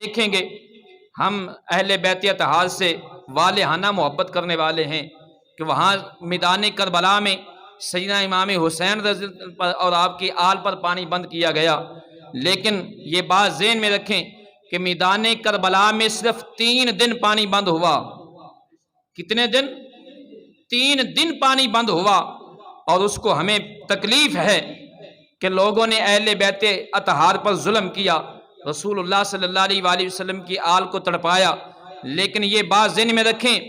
دیکھیں گے ہم اہل بیت اطہار سے والہانہ محبت کرنے والے ہیں کہ وہاں میدان کربلا میں سیدنا امام حسین رضی اللہ پر اور آپ کی آل پر پانی بند کیا گیا، لیکن یہ بات ذہن میں رکھیں کہ میدان کربلا میں صرف 3 دن پانی بند ہوا۔ کتنے دن؟ 3 دن پانی بند ہوا، اور اس کو ہمیں تکلیف ہے کہ لوگوں نے اہل بیت اطہار پر ظلم کیا، رسول اللہ صلی اللہ علیہ وآلہ وسلم کی آل کو تڑپایا، لیکن یہ بات ذہن میں رکھیں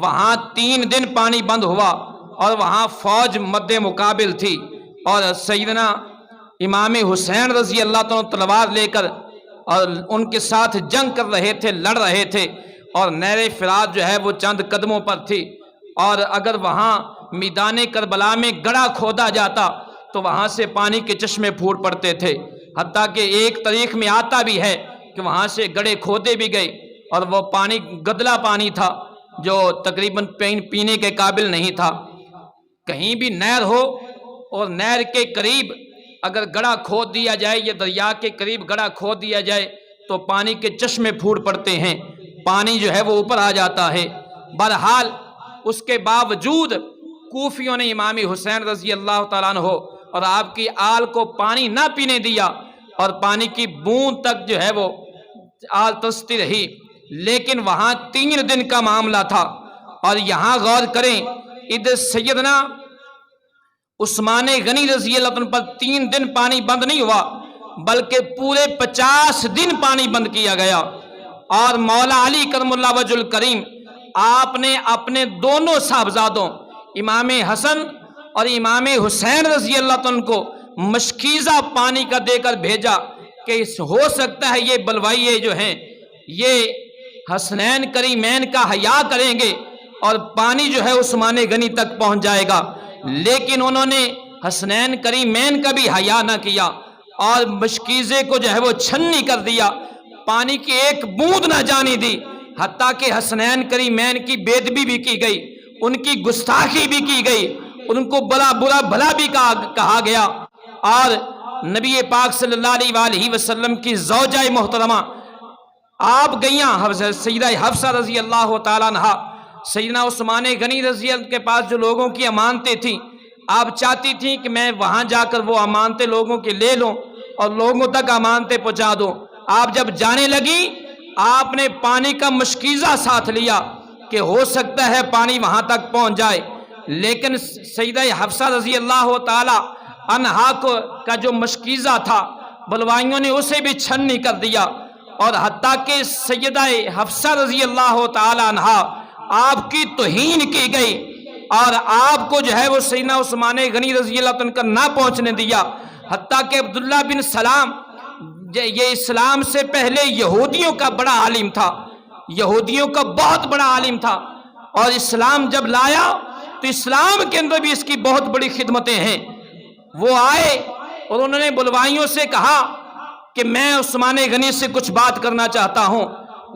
وہاں 3 دن پانی بند ہوا اور وہاں فوج مد مقابل تھی، اور سیدنا امام حسین رضی اللہ تعالیٰ تلوار لے کر اور ان کے ساتھ جنگ کر رہے تھے، لڑ رہے تھے، اور نہر فرات جو ہے وہ چند قدموں پر تھی، اور اگر وہاں میدان کربلا میں گڑھا کھودا جاتا تو وہاں سے پانی کے چشمے پھوٹ پڑتے تھے، حتیٰ کہ ایک تاریخ میں آتا بھی ہے کہ وہاں سے گڑھے کھودے بھی گئے اور وہ پانی گدلا پانی تھا جو تقریباً پینے کے قابل نہیں تھا۔ کہیں بھی نہر ہو اور نہر کے قریب اگر گڑھا کھود دیا جائے یا دریا کے قریب گڑھا کھود دیا جائے تو پانی کے چشمے پھوٹ پڑتے ہیں، پانی جو ہے وہ اوپر آ جاتا ہے۔ بہرحال اس کے باوجود کوفیوں نے امام حسین رضی اللہ تعالیٰ عنہ اور آپ کی آل کو پانی نہ پینے دیا، اور پانی کی بوند تک جو ہے وہ آل ترستی رہی، لیکن وہاں 3 دن کا معاملہ تھا۔ اور یہاں غور کریں ادھر سیدنا عثمان غنی رضی اللہ عنہ پر 3 دن پانی بند نہیں ہوا بلکہ پورے 50 دن پانی بند کیا گیا، اور مولا علی کرم اللہ وجہ الکریم آپ نے اپنے دونوں صاحبزادوں امام حسن اور امام حسین رضی اللہ عنہ کو مشکیزہ پانی کا دے کر بھیجا کہ ہو سکتا ہے یہ بلوائیے جو ہیں یہ حسنین کریمین کا حیا کریں گے اور پانی جو ہے عثمان غنی تک پہنچ جائے گا، لیکن انہوں نے حسنین کریمین کا بھی حیا نہ کیا اور مشکیزے کو جو ہے وہ چھنی کر دیا، پانی کی ایک بوند نہ جانے دی، حتیٰ کہ حسنین کریمین کی بے ادبی بھی کی گئی، ان کی گستاخی بھی کی گئی، ان کو برا بھلا بھی کہا گیا، اور نبی پاک صلی اللہ علیہ وآلہ وسلم کی زوجہ محترمہ آپ گئیاں سیدہ حفصہ رضی اللہ تعالیٰ عنہ سیدنا عثمان غنی رضی اللہ کے پاس جو لوگوں کی امانتیں تھیں، آپ چاہتی تھیں کہ میں وہاں جا کر وہ امانتیں لوگوں کے لے لوں اور لوگوں تک امانتیں پہنچا دوں۔ آپ جب جانے لگی آپ نے پانی کا مشکیزہ ساتھ لیا کہ ہو سکتا ہے پانی وہاں تک پہنچ جائے، لیکن سیدہ حفصہ رضی اللہ تعالی عنہا کا جو مشکیزہ تھا بلوائیوں نے اسے بھی چھنی کر دیا، اور حتیٰ کہ سیدہ حفصہ رضی اللہ تعالی عنہا آپ کی توہین کی گئی اور آپ کو جو ہے وہ سیدنا عثمان غنی رضی اللہ عنہ کا نہ پہنچنے دیا، حتیٰ کہ عبداللہ بن سلام یہ اسلام سے پہلے یہودیوں کا بڑا عالم تھا، یہودیوں کا بہت بڑا عالم تھا، اور اسلام جب لایا تو اسلام کے اندر بھی اس کی بہت بڑی خدمتیں ہیں۔ وہ آئے اور انہوں نے بلوائیوں سے کہا کہ میں عثمان غنی سے کچھ بات کرنا چاہتا ہوں،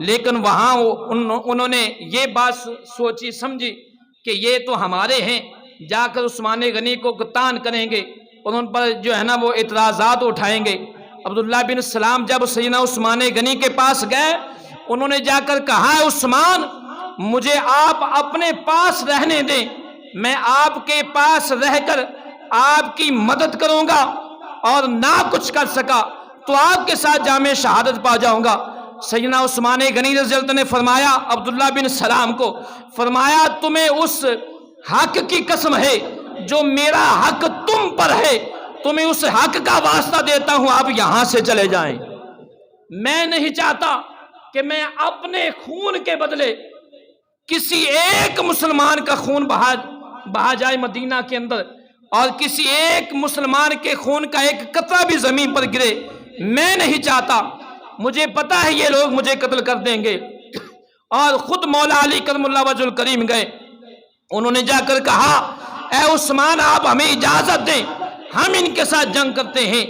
لیکن وہاں انہوں نے یہ بات سوچی سمجھی کہ یہ تو ہمارے ہیں، جا کر عثمان غنی کو قتال کریں گے اور ان پر جو ہے نا وہ اعتراضات اٹھائیں گے۔ عبداللہ بن سلام جب سیدنا عثمان غنی کے پاس گئے انہوں نے جا کر کہا عثمان مجھے آپ اپنے پاس رہنے دیں، میں آپ کے پاس رہ کر آپ کی مدد کروں گا اور نہ کچھ کر سکا تو آپ کے ساتھ جامع شہادت پا جاؤں گا۔ سیدنا عثمان غنی رضی اللہ عنہ نے فرمایا عبداللہ بن سلام کو، فرمایا تمہیں اس حق کی قسم ہے جو میرا حق تم پر ہے، تمہیں اس حق کا واسطہ دیتا ہوں آپ یہاں سے چلے جائیں۔ میں نہیں چاہتا کہ میں اپنے خون کے بدلے کسی ایک مسلمان کا خون بہا جائے مدینہ کے اندر، اور کسی ایک مسلمان کے خون کا ایک قطرہ بھی زمین پر گرے، میں نہیں چاہتا، مجھے پتا ہے یہ لوگ مجھے قتل کر دیں گے۔ اور خود مولا علی کرم اللہ وجہ الکریم گئے، انہوں نے جا کر کہا اے عثمان آپ ہمیں اجازت دیں ہم ان کے ساتھ جنگ کرتے ہیں۔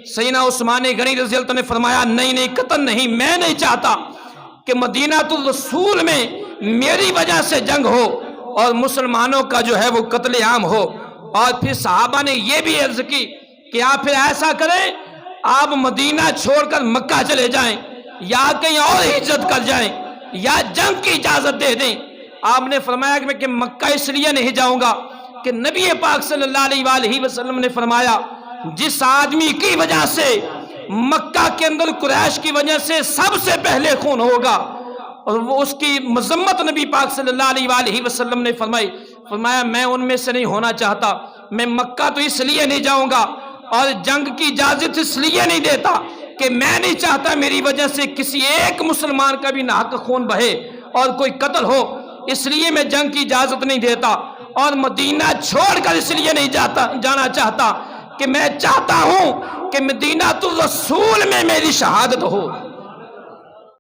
سیدنا عثمان غنی رضی اللہ عنہ نے فرمایا نہیں قتل نہیں، میں نہیں چاہتا کہ مدینہ الرسول میں میری وجہ سے جنگ ہو اور مسلمانوں کا جو ہے وہ قتل عام ہو۔ اور پھر صحابہ نے یہ بھی عرض کی کہ آپ پھر ایسا کریں آپ مدینہ چھوڑ کر مکہ چلے جائیں، یا کہیں اور ہجرت کر جائیں یا جنگ کی اجازت دے دیں۔ آپ نے فرمایا کہ میں مکہ اس لیے نہیں جاؤں گا کہ نبی پاک صلی اللہ علیہ وآلہ وسلم نے فرمایا جس آدمی کی وجہ سے مکہ کے اندر قریش کی وجہ سے سب سے پہلے خون ہوگا اور وہ اس کی مذمت نبی پاک صلی اللہ علیہ وآلہ وسلم نے فرمایا میں ان میں سے نہیں ہونا چاہتا۔ میں مکہ تو اس لیے نہیں جاؤں گا اور جنگ کی اجازت اس لیے نہیں دیتا کہ میں نہیں چاہتا میری وجہ سے کسی ایک مسلمان کا بھی ناحق خون بہے اور کوئی قتل ہو، اس لیے میں جنگ کی اجازت نہیں دیتا اور مدینہ چھوڑ کر اس لیے نہیں جانا چاہتا کہ میں چاہتا ہوں کہ مدینہ الرسول میں میری شہادت ہو۔